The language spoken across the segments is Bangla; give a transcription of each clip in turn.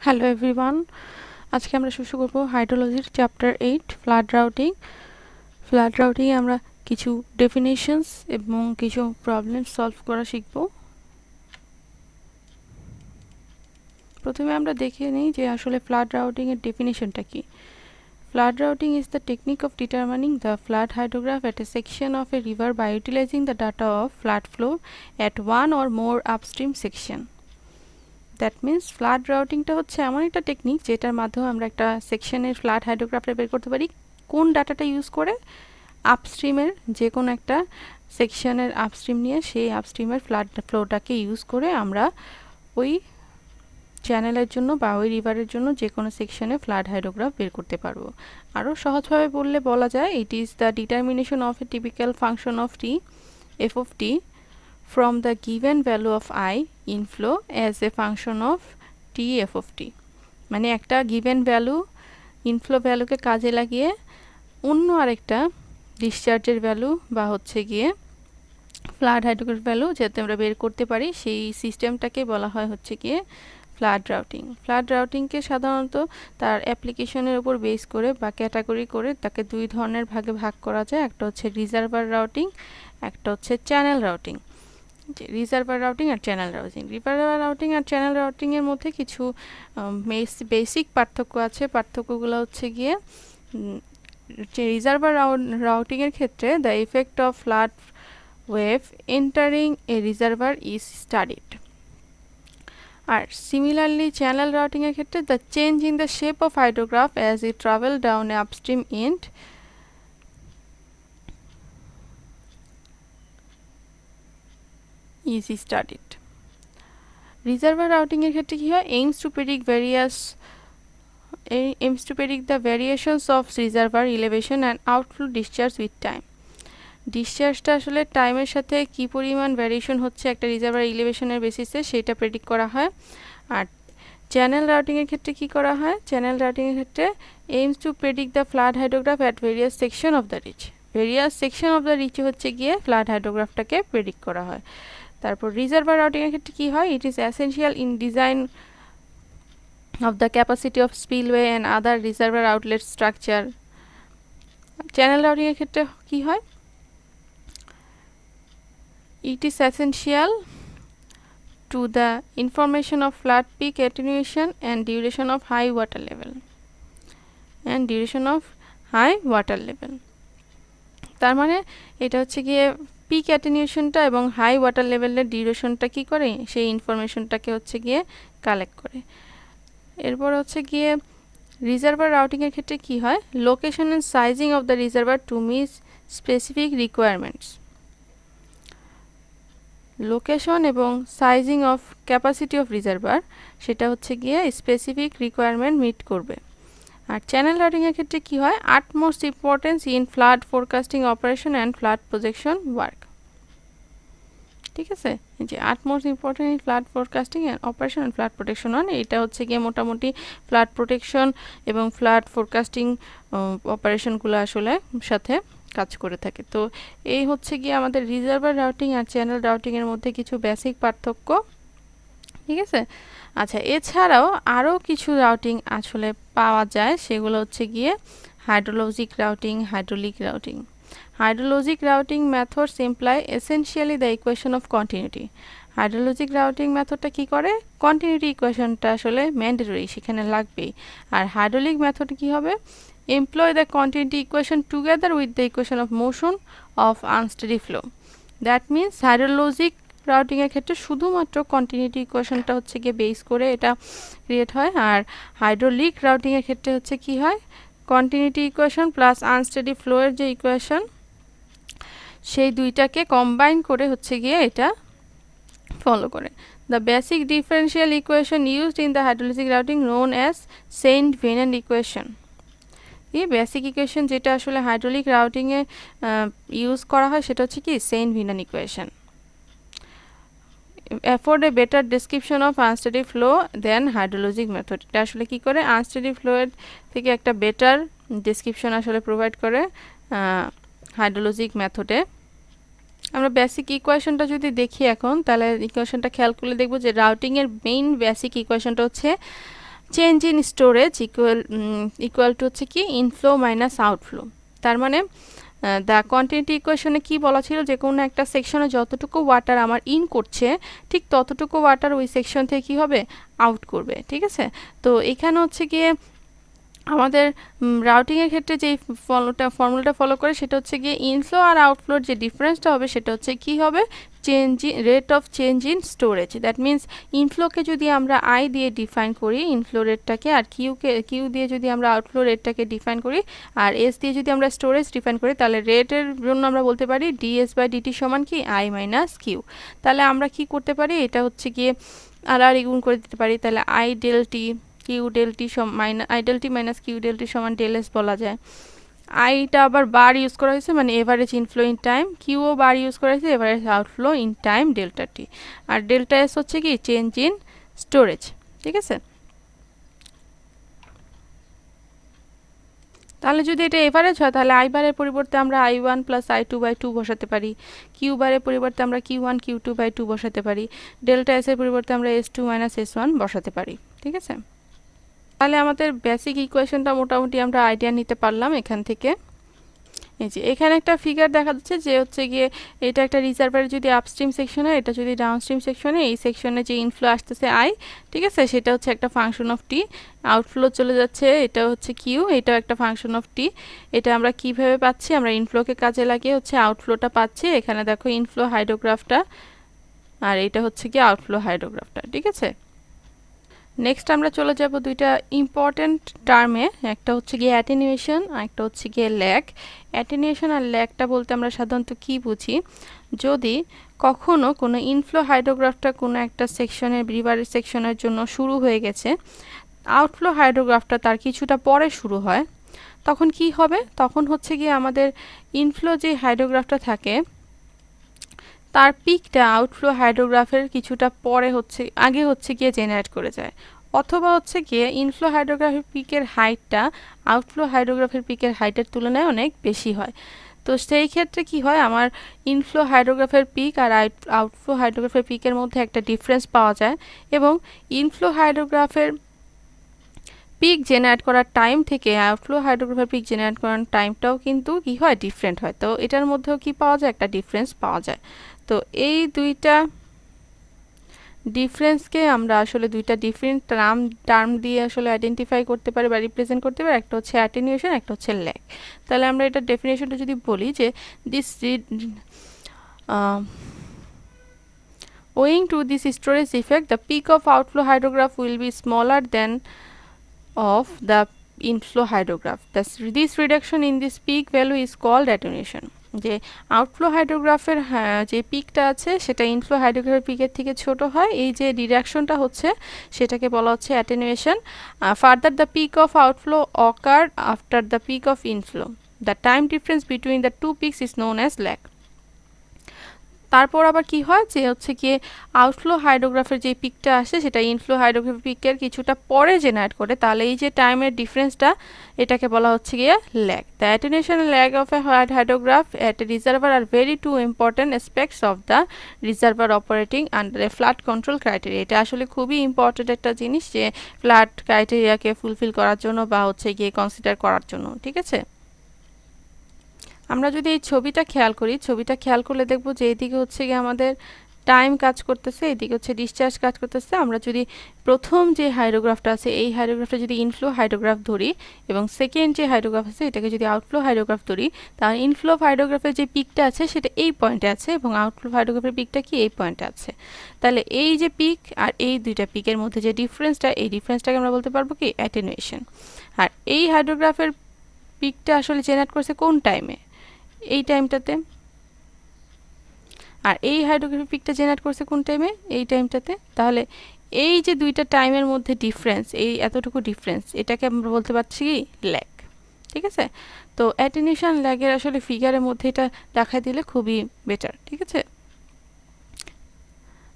হ্যালো এভরিওয়ান, আজকে আমরা শুরু করব হাইড্রোলজির chapter 8 flood routing. Flood routing আমরা কিছু ডেফিনেশনস এবং কিছু প্রবলেম সলভ করা শিখব। প্রথমে আমরা দেখে নিই যে আসলে ফ্লাড রাউটিং এর ডেফিনেশনটা কি। Flood routing is the technique of determining the flood hydrograph at a section of a river by utilizing the data of flood flow at one or more upstream section. That means flood রাউটিংটা হচ্ছে এমন একটা টেকনিক যেটার মাধ্যমে আমরা একটা সেকশনের ফ্লাড হাইড্রোগ্রাফটা বের করতে পারি কোন ডাটাটা ইউজ করে, আপস্ট্রিমের যে কোনো একটা সেকশনের আপস্ট্রিম নিয়ে সেই আপস্ট্রিমের ফ্লাড ফ্লোটাকে ইউজ করে আমরা ওই চ্যানেলের জন্য বা ওই রিভারের জন্য যে কোনো সেকশনে ফ্লাড হাইড্রোগ্রাফ বের করতে পারবো। আরও সহজভাবে বললে বলা যায় it is the determination of A typical function of T F of T from the given value of I inflow as a function of t f of t মানে একটা given value inflow ভ্যালুকে কাজে লাগিয়ে অন্য আরেকটা ডিসচার্জের ভ্যালু বা হচ্ছে গিয়ে ফ্লাড হাইড্রোগ্রাফ ভ্যালু যাতে আমরা বের করতে পারি সেই সিস্টেমটাকে বলা হয় হচ্ছে গিয়ে ফ্লাড রাউটিং। ফ্লাড রাউটিংকে সাধারণত তার অ্যাপ্লিকেশনের উপর বেস করে বা ক্যাটাগরি করে তাকে দুই ধরনের ভাগে ভাগ করা যায়। একটা হচ্ছে রিজার্ভার রাউটিং, একটা হচ্ছে চ্যানেল রাউটিং। রিজার্ভার রাউটিং আর চ্যানেল রাউটিং। রিজার্ভার রাউটিং আর চ্যানেল রাউটিং এর মধ্যে কিছু বেসিক পার্থক্য আছে। পার্থক্যগুলো হচ্ছে গিয়ে রিজার্ভার রাউটিং এর ক্ষেত্রে the effect of flood wave entering a reservoir is studied. আর সিমিলারলি চ্যানেল রাউটিং এর ক্ষেত্রে the change in the shape of hydrograph as it travel down a upstream end is studied. Reservoir routing এর ক্ষেত্রে কি হয়, aims to predict the variations of reservoir elevation and outflow discharge with time. ডিসচার্জটা আসলে টাইমের সাথে কি পরিমাণ ভ্যারিয়েশন হচ্ছে একটা রিজার্ভার ইলিভেশনের বেসিসে সেটা প্রেডিক্ট করা হয়। আর চ্যানেল রাউটিং এর ক্ষেত্রে কি করা হয়, চ্যানেল রাউটিং এর ক্ষেত্রে aims to predict the flood hydrograph at various section of the ridge. Various section of the ridge হচ্ছে গিয়ে ফ্লাড হাইড্রোগ্রাফটাকে প্রেডিক্ট করা হয়। তারপর রিজার্ভার রাউটিং এর ক্ষেত্রে কি হয়, it is essential in design of the capacity of spillway and other reservoir outlet structure. Channel routing এর ক্ষেত্রে কি হয়, it is essential to the information of flood peak attenuation and duration of high water level তার মানে এটা হচ্ছে গিয়ে পিক অ্যাটেনিউশনটা এবং হাই ওয়াটার লেভেলের ডিউরেশনটা কি করে, সেই ইনফরমেশনটাকে হচ্ছে গিয়ে কালেক্ট করে। এরপর হচ্ছে গিয়ে রিজার্ভার রাউটিং এর ক্ষেত্রে কি হয়, location and sizing of the reservoir to meet specific requirements. Location এবং sizing of capacity of reservoir সেটা হচ্ছে গিয়ে স্পেসিফিক রিকোয়ারমেন্ট মিট করবে। আর চ্যানেল রাউটিং এর ক্ষেত্রে কি হয়, utmost importance in flood forecasting operation and flood projection work. ঠিক আছে, যে utmost important in flood forecasting and operation and flood protection one, এটা হচ্ছে গিয়ে মোটামুটি ফ্লাড প্রোটেকশন এবং ফ্লাড ফোরকাস্টিং অপারেশনগুলো আসলে সাথে কাজ করে থাকে। তো এই হচ্ছে গিয়ে আমাদের রিজার্ভার রাউটিং আর চ্যানেল রাউটিং এর মধ্যে কিছু বেসিক পার্থক্য। ঠিক আছে, আচ্ছা এছাড়াও আরও কিছু রাউটিং আসলে পাওয়া যায়, সেগুলো হচ্ছে গিয়ে hydrologic routing, hydraulic routing. Hydrologic routing methods imply essentially the equation of continuity. Hydrologic routing মেথডটা কি করে, কন্টিনিউটি ইকুয়েশনটা আসলে ম্যান্ডেটরি, সেখানে লাগবেই। আর হাইড্রোলিক মেথড কি হবে, employ the continuity equation together with the equation of motion of unsteady flow. That means hydrologic routing এর ক্ষেত্রে শুধুমাত্র কন্টিনিউটি ইকুয়েশনটা হচ্ছে গিয়ে বেস করে এটা ক্রিয়েট হয়। আর হাইড্রোলিক রাউটিং এর ক্ষেত্রে হচ্ছে কি হয়, continuity equation plus unsteady flow এর যে ইকুয়েশন সেই দুইটাকে কম্বাইন করে হচ্ছে গিয়ে এটা ফলো করে। The basic differential equation used in the hydrologic routing known as Saint Venant equation. এই বেসিক ইকুয়েশন যেটা আসলে হাইড্রোলিক রাউটিং এ ইউজ করা হয় সেটা হচ্ছে কি Saint Venant equation. afford a better description of unsteady flow than hydrologic method. এটা আসলে কি করে, আনস্টেডি ফ্লোয়ের থেকে একটা বেটার ডেসক্রিপশন আসলে প্রোভাইড করে হাইড্রোলজিক মেথডে। আমরা বেসিক ইকুয়েশনটা যদি দেখি এখন, তাহলে ইকুয়েশনটা খেয়াল করলে দেখব যে রাউটিং এর মেইন বেসিক ইকুয়েশনটা হচ্ছে change in storage equal to হচ্ছে কি ইনফ্লো মাইনাস আউটফ্লো। তার মানে দ্য কন্টিনিউটি ইকুয়েশনে কি বলা ছিল, যে কোনো একটা সেকশনে যতটুকু ওয়াটার আমার ইন করছে ঠিক ততটুকু ওয়াটার ওই সেকশন থেকে কী হবে, আউট করবে। ঠিক আছে, তো এখানে হচ্ছে গিয়ে আমাদের রাউটিংয়ের ক্ষেত্রে যে ফর্মুলাটা ফলো করে সেটা হচ্ছে গিয়ে ইনফ্লো আর আউটফ্লোর যে ডিফারেন্সটা হবে সেটা হচ্ছে কি হবে, rate of change in storage. That means ইনফ্লোকে যদি আমরা আই দিয়ে ডিফাইন করি ইনফ্লো রেটটাকে, আর কিউ দিয়ে যদি আমরা আউটফ্লো রেটটাকে ডিফাইন করি, আর এস দিয়ে যদি আমরা স্টোরেজ ডিফাইন করি, তাহলে রেটের জন্য আমরা বলতে পারি ডিএস বাই ডিটি সমান কি আই মাইনাস কিউ। তাহলে আমরা কি করতে পারি, এটা হচ্ছে গিয়ে আর গুণ করে দিতে পারি। তাহলে I del T Q del T I del T minus Q del T সমান ডেল এস বলা যায়। আইটা আবার বার ইউজ করা হয়েছে, মানে average inflow in time, Q O bar use করা হয়েছে, average outflow in time delta T, আর ডেল্টা এস হচ্ছে কি চেঞ্জ ইন স্টোরেজ। ঠিক আছে, তাহলে যদি এটা এভারেজ হয় তাহলে আই বারের পরিবর্তে আমরা I one plus I two by two বসাতে পারি, কিউ বারের পরিবর্তে আমরা Q one Q two by two বসাতে পারি, ডেল্টা এস এর পরিবর্তে আমরা S two minus S one বসাতে পারি। ঠিক আছে, তাহলে আমাদের বেসিক ইকুয়েশনটা মোটামুটি আমরা আইডিয়া নিতে পারলাম এখান থেকে। এই যে এখানে একটা ফিগার দেখা যাচ্ছে যে হচ্ছে গিয়ে এটা একটা রিজার্ভারের যদি আপস্ট্রিম সেকশন হয়, এটা যদি ডাউনস্ট্রিম সেকশনে, এই সেকশনে যে ইনফ্লো আসতেছে আই, ঠিক আছে, সেটা হচ্ছে একটা ফাংশন অফ টি, আউটফ্লো চলে যাচ্ছে এটা হচ্ছে কিউ, এটাও একটা ফাংশন অফ টি। এটা আমরা কিভাবে পাচ্ছি, আমরা ইনফ্লোকে কাজে লাগিয়ে হচ্ছে আউটফ্লোটা পাচ্ছি। এখানে দেখো ইনফ্লো হাইড্রোগ্রাফটা, আর এটা হচ্ছে কি আউটফ্লো হাইড্রোগ্রাফটা। ঠিক আছে, নেক্সট আমরা চলে যাব দুইটা ইম্পর্টেন্ট টার্মে, একটা হচ্ছে গিয়ে অ্যাটেনুয়েশন আর একটা হচ্ছে গিয়ে ল্যাগ। অ্যাটেনুয়েশন আর ল্যাগটা বলতে আমরা সাধারণত কি বুঝি, যদি কখনো কোনো ইনফ্লো হাইড্রোগ্রাফটা কোনো একটা সেকশনের রিভারের সেকশনের জন্য শুরু হয়ে গেছে, আউটফ্লো হাইড্রোগ্রাফটা তার কিছুটা পরে শুরু হয়, তখন কি হবে, তখন হচ্ছে গিয়ে আমাদের ইনফ্লো যে হাইড্রোগ্রাফটা থাকে তার পিকটা আউটফ্লো হাইড্রোগ্রাফের কিছুটা পরে আগে হচ্ছে গিয়ে জেনারেট করে যায়, অথবা হচ্ছে গিয়ে ইনফ্লো হাইড্রোগ্রাফের পিকের হাইটটা আউটফ্লো হাইড্রোগ্রাফের পিকের হাইটের তুলনায় অনেক বেশি হয়। তো সেই ক্ষেত্রে কি হয়, আমার ইনফ্লো হাইড্রোগ্রাফের পিক আর আউটফ্লো হাইড্রোগ্রাফের পিকের মধ্যে একটা ডিফারেন্স পাওয়া যায়, এবং ইনফ্লো হাইড্রোগ্রাফের পিক জেনারেট করার টাইম থেকে আউটফ্লো হাইড্রোগ্রাফের পিক জেনারেট করার টাইমটাও কিন্তু কি হয়, ডিফারেন্ট হয়। তো এটার মধ্যেও কি পাওয়া যায়, একটা ডিফারেন্স পাওয়া যায়। তো এই দুইটা ডিফারেন্সকে আমরা আসলে দুইটা ডিফারেন্ট টার্ম দিয়ে আসলে আইডেন্টিফাই করতে পারি বা রিপ্রেজেন্ট করতে পারি, একটা হচ্ছে অ্যাটেনুয়েশন, একটা হচ্ছে ল্যাগ। তাহলে আমরা এটা ডেফিনেশনটা যদি বলি যে this owing to this storage effect the peak of outflow hydrograph will be smaller than of the inflow hydrograph. This reduction in this peak value is called attenuation. যে আউটফ্লো হাইড্রোগ্রাফের যে পিকটা আছে সেটা ইনফ্লো হাইড্রোগ্রাফের পিকের থেকে ছোট হয়, এই যে রিডাকশনটা হচ্ছে সেটাকে বলা হচ্ছে attenuation. Further the peak of outflow occurred after the peak of inflow, the time difference between the two peaks is known as lag. তারপর আবার কি হয় যে হচ্ছে গিয়ে আউটফ্লো হাইড্রোগ্রাফের যে পিকটা আসে সেটা ইনফ্লো হাইড্রোগ্রাফের পিকের কিছুটা পরে জেনারেট করে, তাহলে এই যে টাইমের ডিফারেন্সটা এটাকে বলা হচ্ছে গিয়ে lag. The attenuation and lag of a hydrograph at a reservoir are very two important aspects of the reservoir operating under a flood control criteria. এটা আসলে খুবই ইম্পর্টেন্ট একটা জিনিস, যে ফ্লাড ক্রাইটেরিয়াকে ফুলফিল করার জন্য বা হচ্ছে গিয়ে কনসিডার করার জন্য। ঠিক আছে, আমরা যদি এই ছবিটা খেয়াল করলে দেখব যে এইদিকে হচ্ছে গিয়ে আমাদের টাইম কাজ করতেছে, এইদিকে হচ্ছে ডিসচার্জ কাজ করতেছে। আমরা যদি প্রথম যে হাইড্রোগ্রাফটা আছে এই হাইড্রোগ্রাফটা যদি ইনফ্লো হাইড্রোগ্রাফ ধরি এবং সেকেন্ড যে হাইড্রোগ্রাফ আছে এটাকে যদি আউটফ্লো হাইড্রোগ্রাফ ধরি, তাহলে ইনফ্লো হাইড্রোগ্রাফের যে পিকটা আছে সেটা এই পয়েন্টে আছে এবং আউটফ্লো হাইড্রোগ্রাফের পিকটা কি এই পয়েন্টে আছে। তাহলে এই যে পিক আর এই দুইটা পিকের মধ্যে যে ডিফারেন্সটা, এই ডিফারেন্সটাকে আমরা বলতে পারবো কি অ্যাটেনুয়েশন। আর এই হাইড্রোগ্রাফের পিকটা আসলে জেনারেট করছে কোন টাইমে, এই টাইমটাতে, আর এই হাইড্রোগ্রাফিক পিকটা জেনারেট করছে কোন টাইমে, এই টাইমটাতে। তাহলে এই যে দুইটা টাইমের মধ্যে ডিফারেন্স, এই এতটুকু ডিফারেন্স, এটাকে আমরা বলতে পারছি কি ল্যাগ। ঠিক আছে, তো অ্যাটেনুয়েশন ল্যাগের আসলে ফিগারের মধ্যে এটা দেখাই দিলে খুবই বেটার। ঠিক আছে,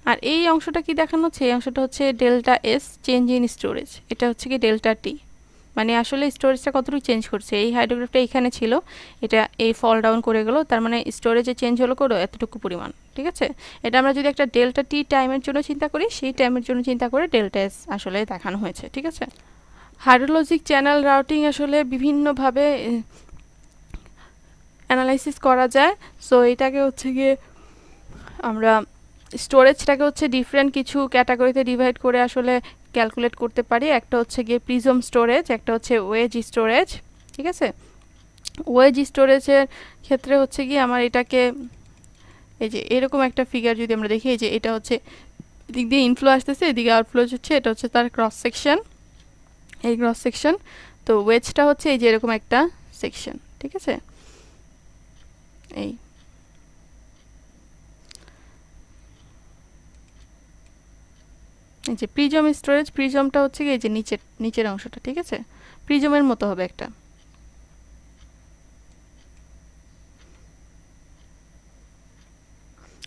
আর এই অংশটা কি দেখানো হচ্ছে, এই অংশটা হচ্ছে delta S change in storage, এটা হচ্ছে কি ডেল্টা টি, মানে আসলে স্টোরেজটা কতটুকু চেঞ্জ করছে। এই হাইড্রোগ্রাফটা এখানে ছিল, এটা এই ফল ডাউন করে গেল, তার মানে স্টোরেজে চেঞ্জ হলো করে এতটুকু পরিমাণ। ঠিক আছে, এটা আমরা যদি একটা ডেল্টা টি টাইমের জন্য চিন্তা করি, সেই টাইমের জন্য চিন্তা করে ডেল্টা এস আসলে দেখানো হয়েছে। ঠিক আছে, হাইড্রোলজিক চ্যানেল রাউটিং আসলে বিভিন্নভাবে অ্যানালাইসিস করা যায়। সো এটাকে হচ্ছে গিয়ে আমরা স্টোরেজটাকে হচ্ছে ডিফারেন্ট কিছু ক্যাটাগরিতে ডিভাইড করে আসলে ক্যালকুলেট করতে পারি। একটা হচ্ছে গিয়ে প্রিজম স্টোরেজ, একটা হচ্ছে ওয়েজ স্টোরেজ। ঠিক আছে, ওয়েজ স্টোরেজের ক্ষেত্রে হচ্ছে গিয়ে আমার এটাকে এই যে এরকম একটা ফিগার যদি আমরা দেখি, এই যে এটা হচ্ছে এদিক দিয়ে ইনফ্লো আসতেছে, এদিকে আউটফ্লো হচ্ছে, এটা হচ্ছে তার ক্রস সেকশন, এই ক্রস সেকশন। তো ওয়েজটা হচ্ছে এই যে এরকম একটা সেকশন। ঠিক আছে, এই যে প্রিজম স্টোরেজ, প্রিজমটা হচ্ছে এই যে নিচের অংশটা। ঠিক আছে, প্রিজমের মতো হবে একটা।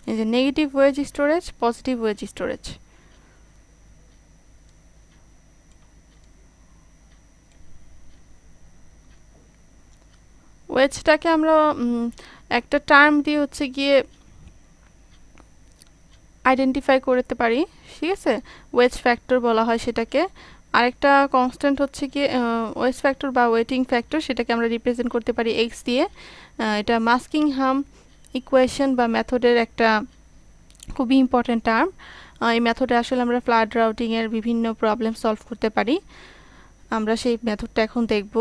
এই যে negative wedge storage, positive wedge storage. ওয়েজটাকে আমরা একটা টার্ম দিয়ে হচ্ছে গিয়ে আইডেন্টিফাই করতে পারি। ঠিক আছে, ওয়েজ ফ্যাক্টর বলা হয় সেটাকে। আরেকটা কনস্ট্যান্ট হচ্ছে গিয়ে ওয়েজ ফ্যাক্টর বা ওয়েটিং ফ্যাক্টর, সেটাকে আমরা রিপ্রেজেন্ট করতে পারি এক্স দিয়ে। এটা মাস্কিংহাম ইকুয়েশন বা মেথডের একটা খুবই ইম্পর্ট্যান্ট টার্ম। এই মেথডে আসলে আমরা ফ্লাড রাউটিংয়ের বিভিন্ন প্রবলেম সলভ করতে পারি। আমরা সেই মেথডটা এখন দেখব।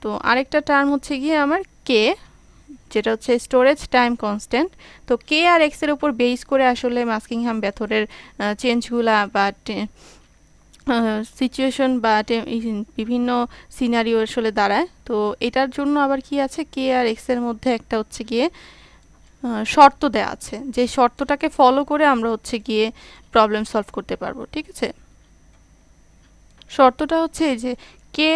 তো আরেকটা টার্ম হচ্ছে গিয়ে আমার কে, যেটা হচ্ছে স্টোরেজ টাইম কনস্ট্যান্ট। তো কে আর এক্স এর উপর বেস করে আসলে মাস্কিংহাম মেথডের চেঞ্জগুলা বা সিচুয়েশন বা বিভিন্ন সিনারিও আসলে দাঁড়ায়। তো এটার জন্য আবার কি আছে, কে আর এক্স এর মধ্যে একটা হচ্ছে গিয়ে শর্ত দেয়া আছে, যে শর্তটাকে ফলো করে আমরা হচ্ছে গিয়ে প্রবলেম সলভ করতে পারবো। ঠিক আছে, শর্তটা হচ্ছে এই যে কে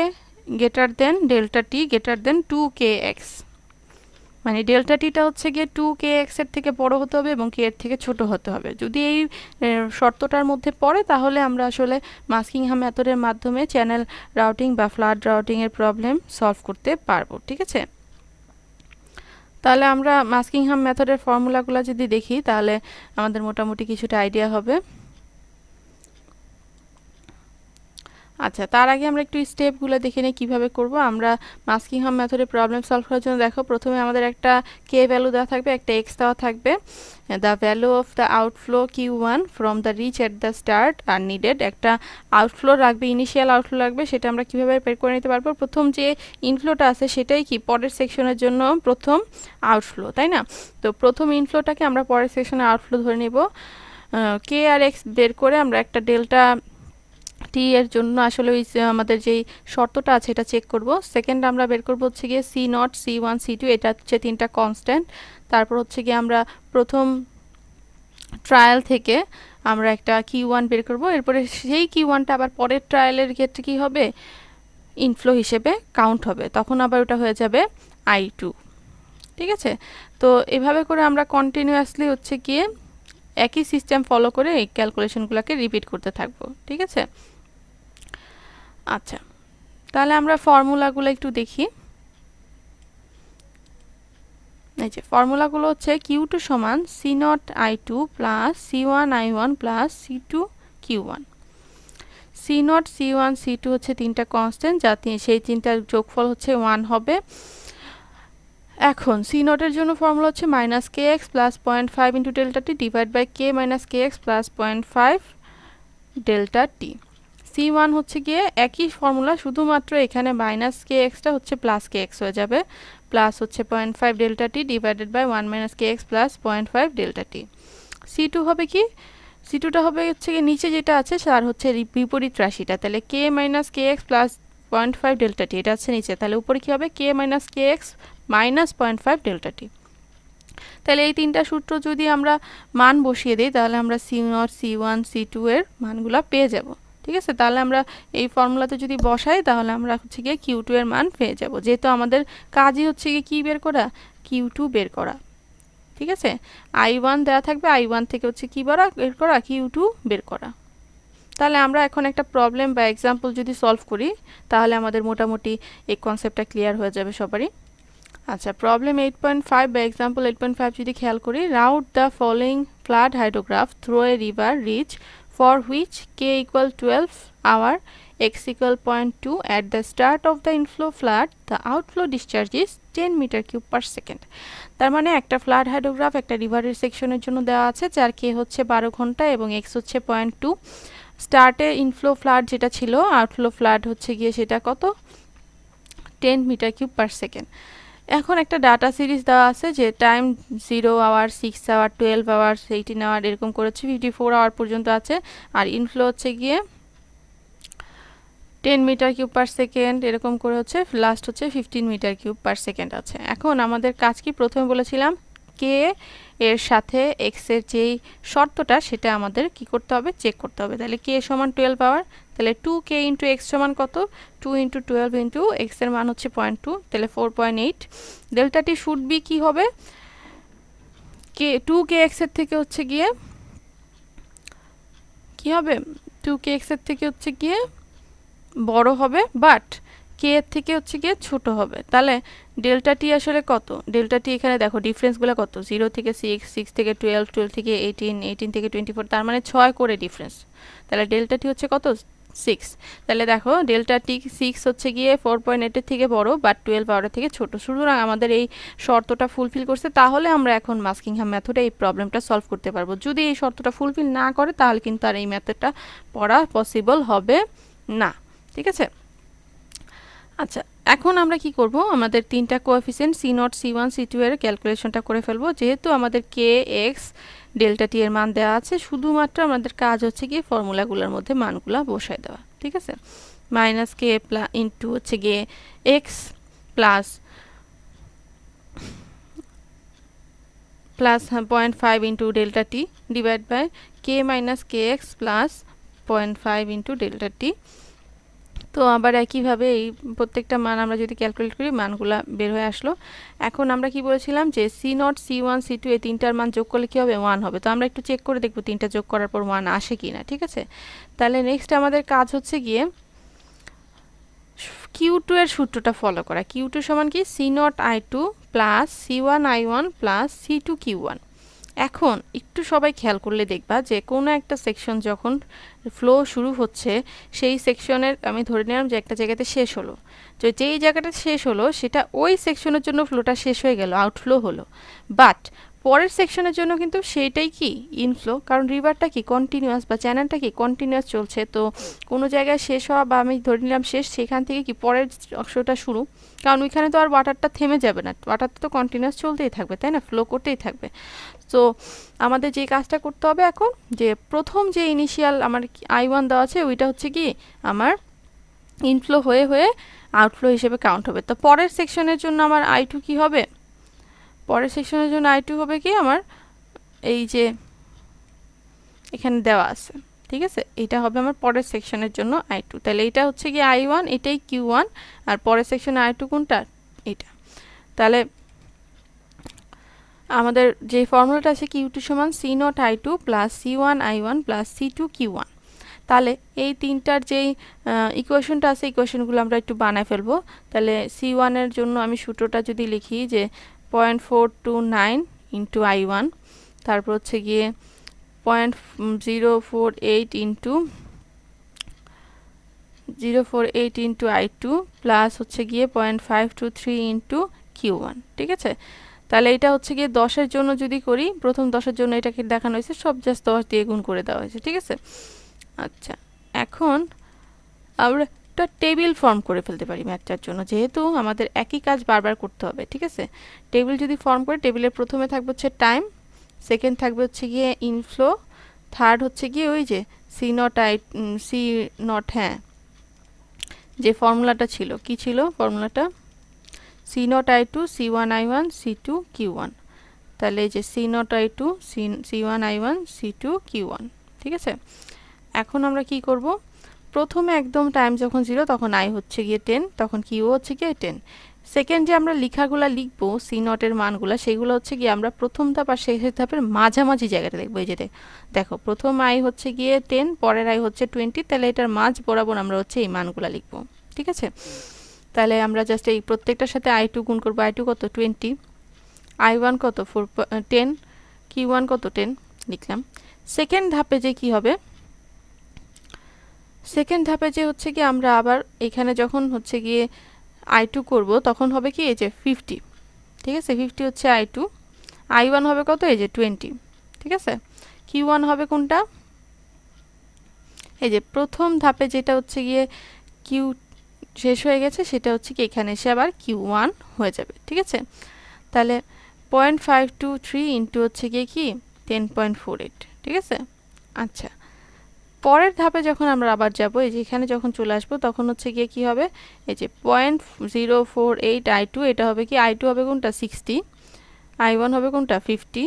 গ্রেটার দেন ডেল্টা টি গ্রেটার দেন 2kx, মানে ডেল্টা টিটা হচ্ছে গিয়ে 2kx এর থেকে বড় হতে হবে এবং কে এর থেকে ছোট হতে হবে। যদি এই শর্তটার মধ্যে পড়ে, তাহলে আমরা আসলে মাস্কিংহাম মেথডের মাধ্যমে চ্যানেল রাউটিং বা ফ্লাড রাউটিং এর প্রবলেম সলভ করতে পারবো। ঠিক আছে, তাহলে আমরা মাস্কিংহাম মেথডের ফর্মুলাগুলো যদি দেখি, তাহলে আমাদের মোটামুটি কিছুটা আইডিয়া হবে। আচ্ছা, তার আগে আমরা একটু স্টেপগুলো দেখে নিই কীভাবে করব। আমরা মাস্কিংহাম মেথডে প্রবলেম সলভ করার জন্য দেখো, প্রথমে আমাদের একটা কে ভ্যালু দেওয়া থাকবে, একটা এক্স দেওয়া থাকবে। The value of the outflow Q1 from the reach at the start are needed. একটা আউটফ্লো রাখবে, ইনিশিয়াল আউটফ্লো রাখবে, সেটা আমরা কীভাবে বের করে নিতে পারবো। প্রথম যে ইনফ্লোটা আছে সেটাই কি পরের সেকশনের জন্য প্রথম আউটফ্লো, তাই না? তো প্রথম ইনফ্লোটাকে আমরা পরের সেকশনে আউটফ্লো ধরে নেব। কে আর এক্স বের করে আমরা একটা ডেল্টা টি এর জন্য আসলে ওই আমাদের যেই শর্তটা আছে এটা চেক করব। সেকেন্ড আমরা বের করব হচ্ছে গিয়ে C0, C1, C2, এটা হচ্ছে তিনটা কনস্ট্যান্ট। তারপর হচ্ছে গিয়ে আমরা প্রথম ট্রায়াল থেকে আমরা একটা Q1 বের করব। এরপরে সেই Q1টা আবার পরের ট্রায়ালের ক্ষেত্রে কি হবে, ইনফ্লো হিসেবে কাউন্ট হবে, তখন আবার ওটা হয়ে যাবে I2। ঠিক আছে, তো এভাবে করে আমরা কন্টিনিউয়াসলি হচ্ছে গিয়ে একই সিস্টেম ফলো করে এই ক্যালকুলেশনগুলোকে রিপিট করতে থাকবো। ঠিক আছে, আচ্ছা, তাহলে আমরা ফর্মুলাগুলো একটু দেখি। এই যে ফর্মুলাগুলো হচ্ছে Q2 সমান C0 I2 plus C1 I1 plus C2 Q1। C0, C1, C2 হচ্ছে তিনটা কনস্ট্যান্ট, যাতে সেই তিনটার যোগফল হচ্ছে 1 হবে। এখন C0 এর জন্য ফর্মুলা হচ্ছে -kx plus 0.5 into delta T divide by k minus kx plus 0.5 delta T. C1 হচ্ছে গিয়ে একই ফর্মুলা, শুধুমাত্র এখানে -kxটা হচ্ছে +kx হয়ে যাবে, প্লাস হচ্ছে 0.5 delta T divided by 1 minus kx plus 0.5 delta T. C2 হবে কি, C2টা হবে হচ্ছে গিয়ে নিচে যেটা আছে তার হচ্ছে বিপরীত রাশিটা, তাহলে k minus kx plus 0.5 delta T, এটা আছে নিচে, তাহলে উপরে কি হবে k minus kx minus 0.5 delta T. তাহলে এই তিনটা সূত্র যদি আমরা মান বসিয়ে দিই, তাহলে আমরা C0, C1, C2 এর মানগুলো পেয়ে যাব। ঠিক আছে, তাহলে আমরা এই ফর্মুলাতে যদি বসাই, তাহলে আমরা হচ্ছে গিয়ে Q2 এর মান পেয়ে যাব, যেহেতু আমাদের কাজই হচ্ছে গিয়ে কী বের করা, Q2 বের করা। ঠিক আছে, I1 দেওয়া থাকবে, I1 থেকে হচ্ছে কি বের করা, Q2 বের করা। তাহলে আমরা এখন একটা প্রবলেম বা এক্সাম্পল যদি সলভ করি তাহলে আমাদের মোটামুটি এই কনসেপ্টটা ক্লিয়ার হয়ে যাবে সবারই। আচ্ছা, প্রবলেম 8.5 বা এক্সাম্পল 8.5 যদি খেয়াল করি, route the following flood hydrograph through a river reach for which K equal 12 hour x equal 0.2 at the start of the inflow flood the outflow discharge is 10 meter cube per second। তার মানে একটা ফ্লাড হাইড্রোগ্রাফ একটা রিভারের সেকশনের জন্য দেওয়া আছে যার কে হচ্ছে 12 ঘন্টা এবং x হচ্ছে 0.2। স্টার্টে ইনফ্লো ফ্লাড যেটা ছিল, আউটফ্লো ফ্লাড হচ্ছে গিয়ে সেটা কত 10 মিটার কিউব পার সেকেন্ড। এখন একটা ডাটা সিরিজ দেওয়া আছে যে time 0 hour, 6 hour, 12 hour, 18 hour এরকম করেছে, 54 আওয়ার পর্যন্ত আছে। আর ইনফ্লো হচ্ছে গিয়ে 10 মিটার কিউব পার সেকেন্ড এরকম করে হচ্ছে, লাস্ট হচ্ছে 15 মিটার কিউব পার সেকেন্ড আছে। এখন আমাদের কাজ কি, প্রথমে বলেছিলাম কে এর সাথে এক্স এর যেই শর্তটা সেটা আমাদের কি করতে হবে, চেক করতে হবে। তাহলে কে সমান 12 আওয়ার, তাহলে 2k ইন্টু এক্স সমান কত, 2 ইন্টু 12 ইন্টু এক্স এর মান হচ্ছে 0.2, তাহলে 4.8। ডেল্টাটি শুড বি কি হবে, কে 2k এক্স এর থেকে হচ্ছে গিয়ে কি হবে, 2k এক্স এর থেকে হচ্ছে গিয়ে বড় হবে, বাট কে এর থেকে হচ্ছে গিয়ে ছোট হবে। তাহলে ডেল্টা টি আসলে কত, ডেল্টা টি এখানে দেখো ডিফারেন্সগুলো কত, 0 থেকে 6, 6 থেকে 12, 12 থেকে 18, 18 থেকে 24, তার মানে 6 করে ডিফারেন্স। তাহলে ডেল্টা টি হচ্ছে কত, 6। তাহলে দেখো ডেল্টা টি 6 হচ্ছে গিয়ে 4.8 এর থেকে বড়, বাট 12 আওয়ারের থেকে ছোট। সুতরাং আমাদের এই শর্তটা ফুলফিল করছে, তাহলে আমরা এখন মাস্কিংহাম মেথডে এই প্রবলেমটা সলভ করতে পারবো। যদি এই শর্তটা ফুলফিল না করে তাহলে কিন্তু আর এই মেথডটা পড়া পসিবল হবে না। ঠিক আছে, আচ্ছা এখন আমরা কি করব, আমাদের তিনটা কোএফিসিয়েন্ট C0, C1, C2 এর ক্যালকুলেশনটা করে ফেলবো। যেহেতু আমাদের কে এক্স ডেল্টা টি এর মান দেওয়া আছে, শুধুমাত্র আমাদের কাজ হচ্ছে গিয়ে ফর্মুলাগুলোর মধ্যে মানগুলা বসায় দেওয়া। ঠিক আছে, মাইনাস কে ইন্টু হচ্ছে গিয়ে X plus 0.5 into delta T divide by K minus K X plus 0.5 into delta T. তো আবার একইভাবে এই প্রত্যেকটা মান আমরা যদি ক্যালকুলেট করি মানগুলা বের হয়ে আসলো। এখন আমরা কি বলেছিলাম যে C0, C1, C2 এই তিনটার মান যোগ করলে কি হবে, 1 হবে। তো আমরা একটু চেক করে দেখব তিনটা যোগ করার পর 1 আসে কিনা। ঠিক আছে, তাহলে নেক্সট আমাদের কাজ হচ্ছে গিয়ে Q2 এর সূত্রটা ফলো করা। Q2 সমান কি, C0 I2 plus C1 I1 plus C2 Q1। এখন একটু সবাই খেয়াল করলে দেখবা যে কোনো একটা সেকশন যখন ফ্লো শুরু হচ্ছে, সেই সেকশনের আমি ধরে নিলাম যে একটা জায়গাতে শেষ হলো, তো যেই জায়গাটা শেষ হলো সেটা ওই সেকশনের জন্য ফ্লোটা শেষ হয়ে গেল, আউটফ্লো হলো। বাট পরের সেকশনের জন্য কিন্তু সেইটাই কি ইনফ্লো, কারণ রিভারটা কি কন্টিনিউয়াস বা চ্যানেলটা কি কন্টিনিউয়াস চলছে। তো কোনো জায়গায় শেষ হওয়া বা আমি ধরে নিলাম শেষ, সেখান থেকে কি পরের অংশটা শুরু, কারণ ওইখানে তো আর ওয়াটারটা থেমে যাবে না, ওয়াটারটা তো কন্টিনিউয়াস চলতেই থাকবে, তাই না, ফ্লো করতেই থাকবে। তো আমাদের যে কাজটা করতে হবে এখন, যে প্রথম যে ইনিশিয়াল আমার I1 দেওয়া আছে ওইটা হচ্ছে কি আমার ইনফ্লো হয়ে হয়ে আউটফ্লো হিসেবে কাউন্ট হবে। তো পরের সেকশনের জন্য আমার I2 কি হবে, পরের সেকশনের জন্য I2 হবে কি আমার এই যে এখানে দেওয়া আছে। ঠিক আছে, এটা হবে আমার পরের সেকশনের জন্য I2। তাহলে এটা হচ্ছে কি I1, এটাই Q1, আর পরের সেকশনে I2 কোনটা, এটা। তাহলে আমাদের যে ফর্মুলাটা আছে Q2 সমান C0 I2 plus C1 I1 plus C2 Q1। তাহলে এই তিনটার যেই ইকুয়েশনটা আছে, ইকুয়েশনগুলো আমরা একটু বানায় ফেলবো। তাহলে C1 এর জন্য আমি সূত্রটা যদি লিখি যে 0.429 ইন্টু I1, তারপর হচ্ছে গিয়ে 0.048 ইন্টু I2 প্লাস হচ্ছে গিয়ে 0.523 ইন্টু Q1। ঠিক আছে, তাহলে এটা হচ্ছে গিয়ে 10-এর জন্য যদি করি, প্রথম 10-এর জন্য এটাকে দেখানো হয়েছে, সব জাস্ট 10 দিয়ে গুণ করে দেওয়া হয়েছে। ঠিক আছে, আচ্ছা এখন আমরা একটা টেবিল ফর্ম করে ফেলতে পারি ম্যাথটার জন্য, যেহেতু আমাদের একই কাজ বারবার করতে হবে। ঠিক আছে, টেবিল যদি ফর্ম করে, টেবিলের প্রথমে থাকবে হচ্ছে টাইম, সেকেন্ড থাকবে হচ্ছে গিয়ে ইনফ্লো, থার্ড হচ্ছে গিয়ে ওই যে C0, হ্যাঁ যে ফর্মুলাটা ছিল, কি ছিল ফর্মুলাটা, C0 I2 C1 I1 C2 Q1। তাহলে এই যে C0 I2 C1 I1 C2 Q1। ঠিক আছে, এখন আমরা কি করব, প্রথমে একদম টাইম যখন 0 তখন I হচ্ছে গিয়ে 10, তখন Q হচ্ছে গিয়ে 10, সেকেন্ড যে আমরা লেখাগুলা লিখবো সি নটের মানগুলা, সেগুলো হচ্ছে গিয়ে আমরা প্রথম ধাপ আর শেষের ধাপের মাঝামাঝি জায়গাটা দেখবো। এই যে দেখো প্রথম আই হচ্ছে গিয়ে 10, পরের আই হচ্ছে 20, তাহলে এটার মাঝ বরাবর আমরা হচ্ছে এই মানগুলা লিখবো। ঠিক আছে, তাহলে আমরা জাস্ট এই প্রত্যেকটার সাথে i2 গুণ করবো। i2 কত 20, i1 কত 10, q1 কত 10 লিখলাম। সেকেন্ড ধাপে যে কি হবে, সেকেন্ড ধাপে যে হচ্ছে কি আমরা আবার এখানে যখন হচ্ছে গিয়ে i2 করব তখন হবে কি এই যে 50। ঠিক আছে, 50 হচ্ছে i2, i1 হবে কত এই যে 20। ঠিক আছে, q1 হবে কোনটা, এই যে প্রথম ধাপে যেটা হচ্ছে গিয়ে q শেষ হয়ে গেছে সেটা হচ্ছে কি এখানে এসে আবার q1 হয়ে যাবে। ঠিক আছে, তাহলে 0.523 ইন্টু হচ্ছে গিয়ে কি 10.48। ঠিক আছে, আচ্ছা পরের ধাপে যখন আমরা আবার যাব, এই যে এখানে যখন চলে আসবো তখন হচ্ছে গিয়ে কি হবে, এই যে 0.048 i2, এটা হবে কি i2 হবে কোনটা 60, i1 হবে কোনটা 50,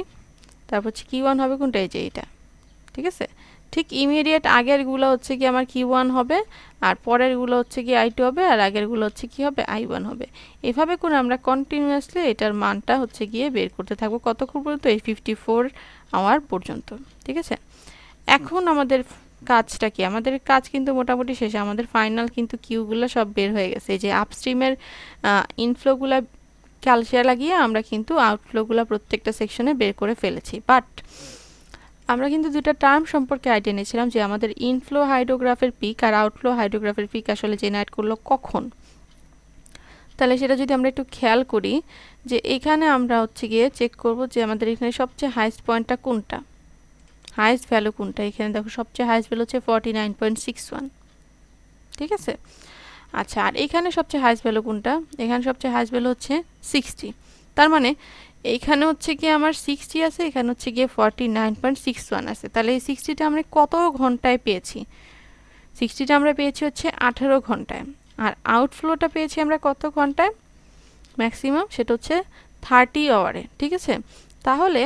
তারপর হচ্ছে q1 হবে কোনটা এই যে এটা। ঠিক আছে, ঠিক ইমিডিয়েট আগের গুলো হচ্ছে কি আমার q1 হবে, আর পরের গুলো হচ্ছে কি i2 হবে, আর আগের গুলো হচ্ছে কি হবে i1 হবে। এভাবে করে আমরা কন্টিনিউয়াসলি এটার মানটা হচ্ছে গিয়ে বের করতে থাকবো কতক্ষণ পর্যন্ত, এই 54 আওয়ার পর্যন্ত। ঠিক আছে, এখন আমাদের কাজটা কি, আমাদের কাজ কিন্তু মোটামুটি শেষে, আমাদের ফাইনাল কিন্তু কিউগুলো সব বের হয়ে গেছে। এই যে আপস্ট্রিমের ইনফ্লোগুলো ক্যালসিয়া লাগিয়ে আমরা কিন্তু আউটফ্লোগুলো প্রত্যেকটা সেকশনে বের করে ফেলেছি। বাট আমরা কিন্তু দুটো টার্ম সম্পর্কে আইডিয়া নিয়েছিলাম যে আমাদের ইনফ্লো হাইড্রোগ্রাফের পিক আর আউটফ্লো হাইড্রোগ্রাফের পিক আসলে জেনারেট করলো কখন। তাহলে সেটা যদি আমরা একটু খেয়াল করি, যে এখানে আমরা হচ্ছে গিয়ে চেক করব যে আমাদের এখানে সবচেয়ে হাইস্ট পয়েন্টটা কোনটা, হাইস্ট ভ্যালু কোনটা। এখানে দেখো সবচেয়ে হাইস্ট ভ্যালু হচ্ছে 49.61। ঠিক আছে, আচ্ছা আর এখানে সবচেয়ে হাইস্ট ভ্যালু কোনটা, এখানে সবচেয়ে হাইস্ট ভ্যালু হচ্ছে 60। তার মানে এইখানে হচ্ছে গিয়ে আমার 60 আছে, এখানে হচ্ছে গিয়ে 49.61 আছে। তাহলে এই 60টা আমরা কত ঘন্টায় পেয়েছি, 60টা আমরা পেয়েছি হচ্ছে 18 ঘন্টায়। আর আউটফ্লোটা পেয়েছি আমরা কত ঘন্টায় ম্যাক্সিমাম, সেটা হচ্ছে 30 আওয়ারে। ঠিক আছে, তাহলে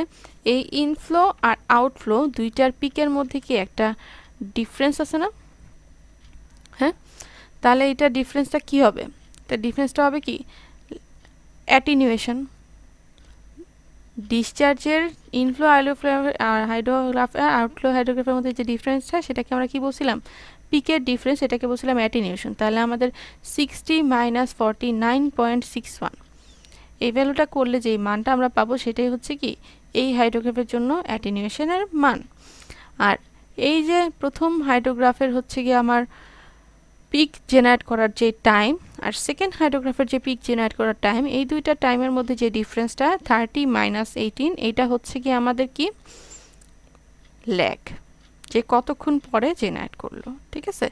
এই ইনফ্লো আর আউটফ্লো দুইটার পিকের মধ্যে কি একটা ডিফারেন্স আছে না। হ্যাঁ, তাহলে এটা ডিফারেন্সটা কি হবে, তা ডিফারেন্সটা হবে কি অ্যাটিনিউয়েশন। ডিসচার্জের ইনফ্লো হাইড্রোগ্রাফ আর আউটফ্লো হাইড্রোগ্রাফের মধ্যে যে ডিফারেন্সটা সেটাকে আমরা কি বলছিলাম, পিকের ডিফারেন্স, এটাকে বলছিলাম অ্যাটিনিউয়েশন। তাহলে আমাদের 60 মাইনাস 49.61 এই ভ্যালুটা করলে যে মানটা আমরা পাবো সেটাই হচ্ছে কি এই হাইড্রোগ্রাফের জন্য অ্যাটিনিউয়েশনের মান। আর এই যে প্রথম হাইড্রোগ্রাফের হচ্ছে কি আমার পিক জেনারেট করার যে টাইম আর সেকেন্ড হাইড্রোগ্রাফের যে পিক জেনারেট করার টাইম, এই দুইটা টাইমের মধ্যে যে ডিফারেন্সটা 30 মাইনাস 18, এটা হচ্ছে কি আমাদের কি ল্যাগ, যে কতক্ষণ পরে জেনারেট করলো। ঠিক আছে,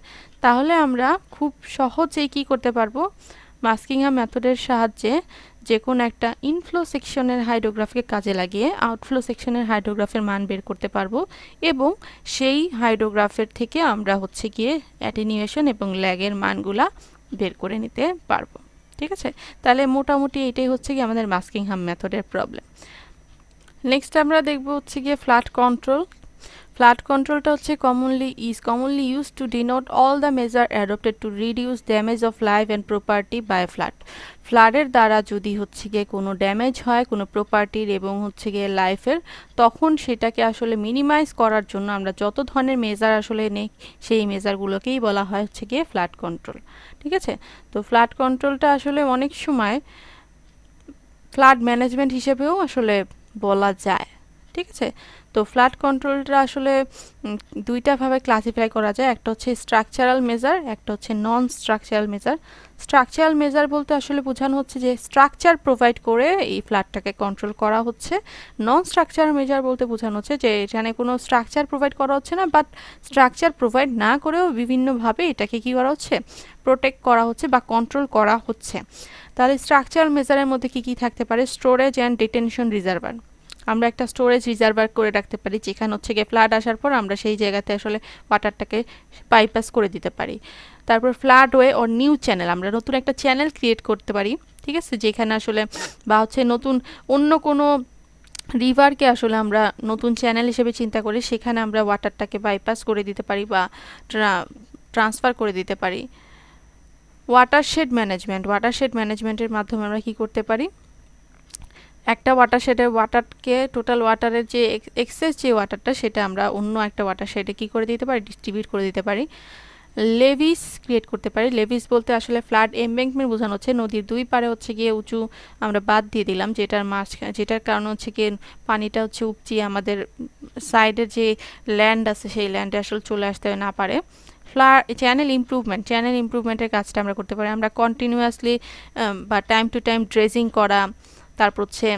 তাহলে আমরা খুব সহজেই কি করতে পারবো, মাস্কিংহাম মেথডের সাহায্যে যে কোনো একটা ইনফ্লো সেকশনের হাইড্রোগ্রাফকে কাজে লাগিয়ে আউটফ্লো সেকশনের হাইড্রোগ্রাফের মান বের করতে পারবো, এবং সেই হাইড্রোগ্রাফের থেকে আমরা হচ্ছে গিয়ে অ্যাটেনিউয়েশন এবং ল্যাগের মানগুলা বের করে নিতে পারবো। ঠিক আছে, তাহলে মোটামুটি এটাই হচ্ছে কি আমাদের মাস্কিংহাম মেথডের প্রবলেম। নেক্সট আমরা দেখব হচ্ছে গিয়ে ফ্ল্যাট কন্ট্রোল। ফ্ল্যাট কন্ট্রোলটা হচ্ছে commonly used to denote all the measure adopted to reduce damage of life and property by flood. ফ্লাডের দ্বারা যদি হচ্ছে গিয়ে কোনো ড্যামেজ হয় কোনো প্রপার্টির এবং হচ্ছে গিয়ে লাইফের, তখন সেটাকে আসলে মিনিমাইজ করার জন্য আমরা যত ধরনের মেজার আসলে নেই সেই মেজারগুলোকেই বলা হয় হচ্ছে গিয়ে ফ্ল্যাট কন্ট্রোল। ঠিক আছে, তো ফ্ল্যাট কন্ট্রোলটা আসলে অনেক সময় ফ্লাড ম্যানেজমেন্ট হিসেবেও আসলে বলা যায়। ঠিক আছে, তো ফ্লাড কন্ট্রোলটা আসলে দুইটা ভাবে ক্লাসিফাই করা যায়, একটা হচ্ছে স্ট্রাকচারাল মেজার, একটা হচ্ছে নন স্ট্রাকচারাল মেজার। স্ট্রাকচারাল মেজার বলতে আসলে বোঝানো হচ্ছে যে স্ট্রাকচার প্রোভাইড করে এই ফ্লাডটাকে কন্ট্রোল করা হচ্ছে। নন স্ট্রাকচারাল মেজার বলতে বোঝানো হচ্ছে যে এখানে কোনো স্ট্রাকচার প্রোভাইড করা হচ্ছে না, বাট স্ট্রাকচার প্রোভাইড না করেও বিভিন্নভাবে এটাকে কী করা হচ্ছে, প্রোটেক্ট করা হচ্ছে বা কন্ট্রোল করা হচ্ছে। তাহলে স্ট্রাকচারাল মেজারের মধ্যে কী কী থাকতে পারে, স্টোরেজ অ্যান্ড ডিটেনশন রিজার্ভার। আমরা একটা স্টোরেজ রিজার্ভার করে রাখতে পারি, যেখানে হচ্ছে গিয়ে ফ্লাড আসার পর আমরা সেই জায়গাতে আসলে ওয়াটারটাকে বাইপাস করে দিতে পারি। তারপর ফ্লাডওয়ে ও নিউ চ্যানেল, আমরা নতুন একটা চ্যানেল ক্রিয়েট করতে পারি। ঠিক আছে, যেখানে আসলে বা হচ্ছে নতুন অন্য কোনো রিভারকে আসলে আমরা নতুন চ্যানেল হিসেবে চিন্তা করি, সেখানে আমরা ওয়াটারটাকে বাইপাস করে দিতে পারি বা ট্রান্সফার করে দিতে পারি। ওয়াটারশেড ম্যানেজমেন্টের মাধ্যমে আমরা কি করতে পারি, একটা ওয়াটারশেডের ওয়াটারকে টোটাল ওয়াটারের যে এক্সেস যে ওয়াটারটা সেটা আমরা অন্য একটা ওয়াটারশেডে কি করে দিতে পারি, ডিস্ট্রিবিউট করে দিতে পারি। লেভিস ক্রিয়েট করতে পারি। লেভিস বলতে আসলে ফ্লাড এমব্যাঙ্কমেন্ট বোঝানো হচ্ছে নদীর দুই পারে হচ্ছে গিয়ে উঁচু আমরা বাঁধ দিয়ে দিলাম, যেটার কারণে হচ্ছে গিয়ে পানিটা হচ্ছে উপচিয়ে আমাদের সাইডের যে ল্যান্ড আছে সেই ল্যান্ডে আসলে চলে আসতে না পারে। চ্যানেল ইমপ্রুভমেন্টের কাজটা আমরা করতে পারি। আমরা কন্টিনিউয়াসলি বা টাইম টু টাইম ড্রেজিং করা, তারপর হচ্ছে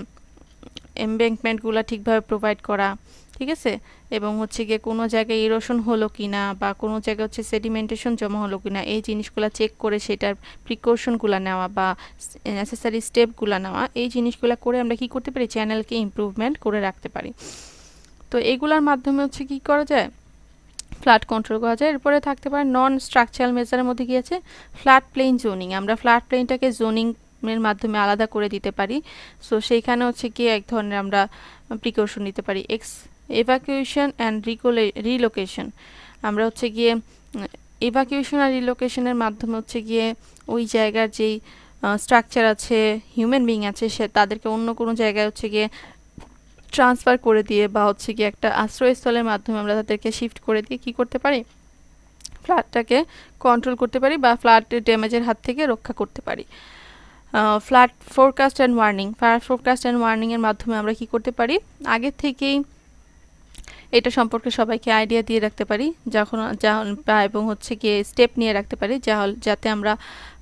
এমব্যাঙ্কমেন্টগুলো ঠিকভাবে প্রোভাইড করা, ঠিক আছে, এবং হচ্ছে গিয়ে কোনো জায়গায় ইরোশন হলো কিনা বা কোনো জায়গায় হচ্ছে সেডিমেন্টেশন জমা হলো কিনা এই জিনিসগুলো চেক করে সেটার প্রিকশনগুলো নেওয়া বা নেসেসারি স্টেপগুলো নেওয়া, এই জিনিসগুলো করে আমরা কি করতে পারি, চ্যানেলকে ইমপ্রুভমেন্ট করে রাখতে পারি। তো এইগুলোর মাধ্যমে হচ্ছে কি করা যায়, ফ্লাড কন্ট্রোল করা যায়। এরপরে থাকতে পারে নন স্ট্রাকচারাল মেজারের মধ্যে কি আছে, ফ্ল্যাট প্লেন জোনিং। আমরা ফ্ল্যাট প্লেনটাকে জোনিং এর মাধ্যমে আলাদা করে দিতে পারি। সো সেইখানে হচ্ছে কি এক ধরনের আমরা প্রিকশন নিতে পারি। এভাকুয়েশন অ্যান্ড রিলোকেশন, আমরা হচ্ছে গিয়ে এভাকুয়েশন আর রিলোকেশনের মাধ্যমে হচ্ছে গিয়ে ওই জায়গার যেই স্ট্রাকচার আছে, হিউম্যান বিং আছে, সে তাদেরকে অন্য কোনো জায়গায় হচ্ছে গিয়ে ট্রান্সফার করে দিয়ে বা হচ্ছে গিয়ে একটা আশ্রয়স্থলের মাধ্যমে আমরা তাদেরকে শিফট করে দিয়ে কি করতে পারি, ফ্লাডটাকে কন্ট্রোল করতে পারি বা ফ্লাড ড্যামেজের হাত থেকে রক্ষা করতে পারি। ফ্লাড ফোরকাস্ট অ্যান্ড ওয়ার্নিংয়ের মাধ্যমে আমরা কি করতে পারি, আগে থেকেই এটা সম্পর্কে সবাইকে আইডিয়া দিয়ে রাখতে পারি এবং হচ্ছে গিয়ে স্টেপ নিয়ে রাখতে পারি যাতে আমরা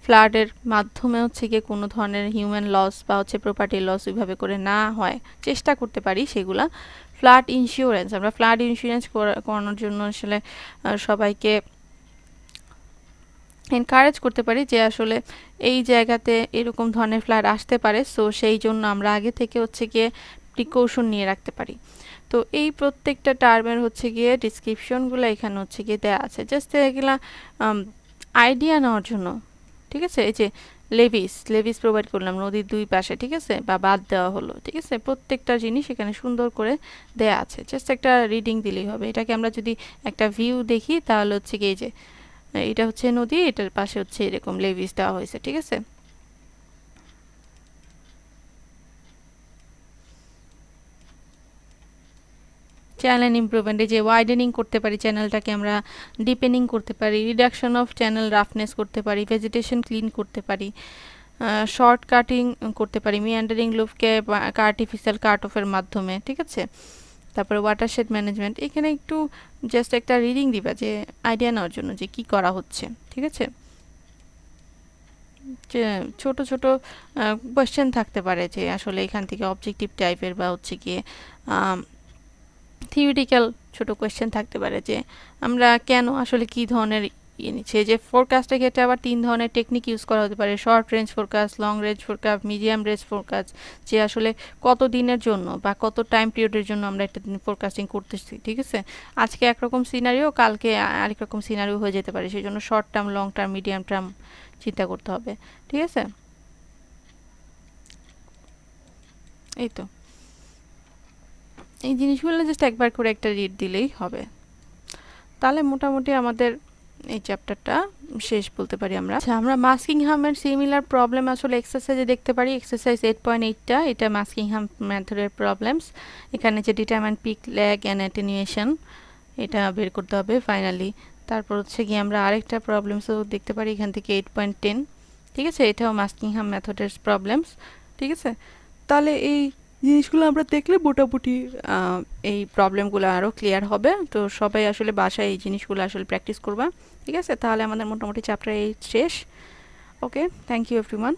ফ্লাডের মাধ্যমে হচ্ছে গিয়ে কোনো ধরনের হিউম্যান লস বা হচ্ছে প্রপার্টি লস ওইভাবে করে না হয় চেষ্টা করতে পারি সেগুলা। ফ্লাড ইন্স্যুরেন্স, আমরা ফ্লাড ইন্স্যুরেন্স করানোর জন্য আসলে সবাইকে এনকারেজ করতে পারি যে আসলে এই জায়গাতে এরকম ধরনের ফ্লাড আসতে পারে, সো সেই জন্য আমরা আগে থেকে হচ্ছে গিয়ে প্রিকশন নিয়ে রাখতে পারি। তো এই প্রত্যেকটা টার্মের হচ্ছে গিয়ে ডিসক্রিপশনগুলো এখানে হচ্ছে গিয়ে দেওয়া আছে, জাস্ট এগুলা আইডিয়া নেওয়ার জন্য, ঠিক আছে। এই যে লেভিস প্রোভাইড করলাম নদীর দুই পাশে, ঠিক আছে, বা বাদ দেওয়া হলো, ঠিক আছে, প্রত্যেকটা জিনিস এখানে সুন্দর করে দেয়া আছে, জাস্ট একটা রিডিং দিলেই হবে। এটাকে আমরা যদি একটা ভিউ দেখি তাহলে হচ্ছে গিয়ে যে এটা হচ্ছে নদী, এটার পাশে হচ্ছে এরকম লেভিস দেওয়া হয়েছে, ঠিক আছে। চ্যানেল ইমপ্রুভমেন্ট, এই যে ওয়াইডেনিং করতে পারি, চ্যানেলটাকে আমরা ডিপেনিং করতে পারি, রিডাকশন অফ চ্যানেল রাফনেস করতে পারি, ভেজিটেশন ক্লিন করতে পারি, শর্ট কাটিং করতে পারি, মিয়ান্ডারিং লুপকে আর্টিফিশিয়াল কাট অফের মাধ্যমে, ঠিক আছে। তারপরে ওয়াটারশেড ম্যানেজমেন্ট, এখানে একটু জাস্ট একটা রিডিং দিবা যে আইডিয়া নেওয়ার জন্য যে কি করা হচ্ছে, ঠিক আছে। যে ছোট ছোট কোয়েশ্চেন থাকতে পারে যে আসলে এখান থেকে অবজেক্টিভ টাইপের বা হচ্ছে গিয়ে থিওরিটিক্যাল ছোট কোয়েশ্চেন থাকতে পারে যে আমরা কেন আসলে কি ধরনের নিচ্ছে। যে ফোরকাস্টের ক্ষেত্রে আবার 3 ধরনের টেকনিক ইউজ করা হতে পারে, short range forecast, long range forecast, medium range forecast, যে আসলে কত দিনের জন্য বা কত টাইম পিরিয়ডের জন্য আমরা একটা ফোরকাস্টিং করতেছি, ঠিক আছে। আজকে একরকম সিনারিও, কালকে আরেক রকম সিনারিও হয়ে যেতে পারে, সেই জন্য short term, long term, medium term চিন্তা করতে হবে, ঠিক আছে। এই তো এই জিনিসগুলো জাস্ট একবার করে একটা রিড দিলেই হবে, তাহলে মোটামুটি আমাদের এই চ্যাপ্টারটা শেষ বলতে পারি আমরা। আচ্ছা, আমরা মাস্কিংহামের সিমিলার প্রবলেম আসলে এক্সারসাইজে দেখতে পারি। এক্সারসাইজ 8.8টা, এটা মাস্কিংহাম মেথডের প্রবলেমস। এখানে যে determine peak, lag and attenuation, এটা বের করতে হবে ফাইনালি। তারপর হচ্ছে গিয়ে আমরা আরেকটা প্রবলেমসও দেখতে পারি এখান থেকে 8.10, ঠিক আছে, এটাও মাস্কিংহাম মেথডের প্রবলেমস, ঠিক আছে। তাহলে এই জিনিসগুলো আমরা দেখলে মোটামুটি এই প্রবলেমগুলো আরও ক্লিয়ার হবে। তো সবাই আসলে বাসায় এই জিনিসগুলো আসলে প্র্যাকটিস করবা, ঠিক আছে। তাহলে আমাদের মোটামুটি চ্যাপ্টার 8 শেষ। ওকে, থ্যাংক ইউ এভরিওয়ান।